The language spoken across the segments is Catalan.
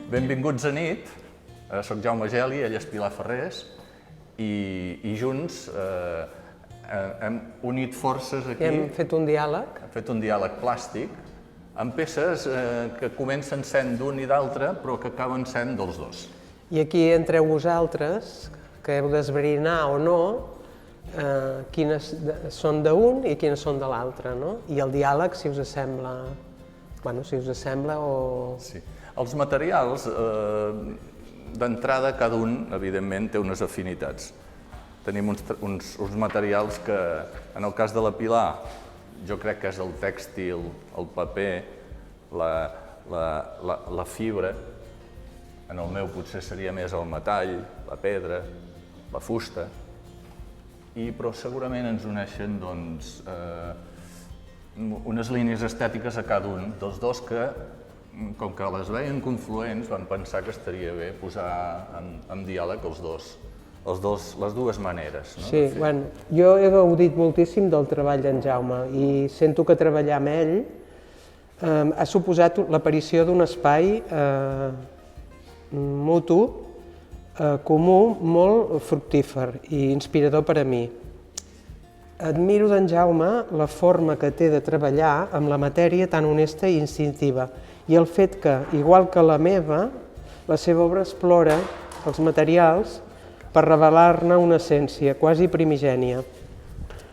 Benvinguts a nit. Soc Jaume Geli, ell és Pilar Ferrés i junts hem unit forces aquí. Hem fet un diàleg. Hem fet un diàleg plàstic amb peces que comencen sent d'un i d'altre però que acaben sent dels dos. I aquí entreu vosaltres, que heu d'esbrinar o no quines són d'un i quines són de l'altre, no? I el diàleg, si us sembla, o... Sí. Els materials, d'entrada, cada un, evidentment, té unes afinitats. Tenim uns materials que, en el cas de la Pilar, jo crec que és el tèxtil, el paper, la fibra. En el meu potser seria més el metall, la pedra, la fusta. Però segurament ens uneixen unes línies estètiques a cada un dels dos que, com que les veien confluents, van pensar que estaria bé posar en diàleg les dues maneres. Sí, bueno, jo he gaudit moltíssim del treball d'en Jaume i sento que treballar amb ell ha suposat l'aparició d'un espai mutu, comú, molt fructífer i inspirador per a mi. Admiro d'en Jaume la forma que té de treballar amb la matèria tan honesta i instintiva i el fet que, igual que la meva, la seva obra explora els materials per revelar-ne una essència quasi primigènia,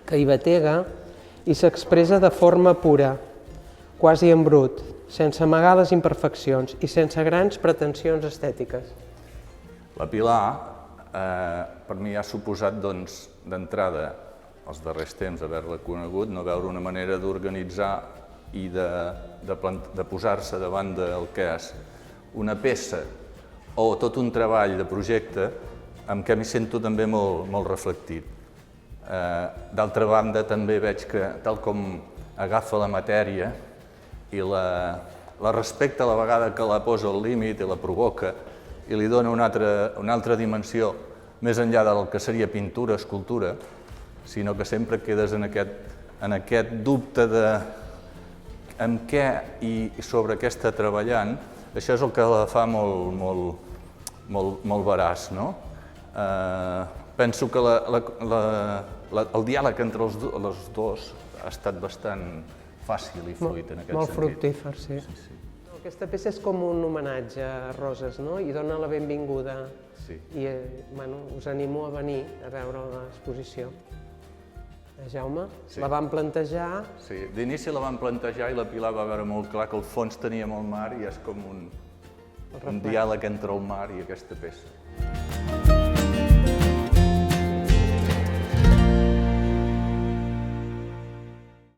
que hi batega i s'expressa de forma pura, quasi en brut, sense amagar les imperfeccions i sense grans pretensions estètiques. La Pilar, per mi, ha suposat, d'entrada, els darrers temps, haver-la conegut, no veure una manera d'organitzar i de posar-se davant del que és una peça o tot un treball de projecte amb què m'hi sento també molt reflectit. D'altra banda, també veig que, tal com agafa la matèria i la respecta a la vegada que la posa al límit i la provoca i li dona una altra dimensió més enllà del que seria pintura, escultura, sinó que sempre quedes en aquest dubte de en què i sobre què està treballant. Això és el que la fa molt veraç, no? Penso que el diàleg entre els dos ha estat bastant fàcil i fluid en aquest sentit. Molt fructífer, sí. Aquesta peça és com un homenatge a Roses, no? I dona la benvinguda. Sí. I us animo a venir a veure l'exposició. Jaume, la vam plantejar... Sí, d'inici la vam plantejar i la Pilar va veure molt clar que al fons teníem el mar i és com un diàleg entre el mar i aquesta peça.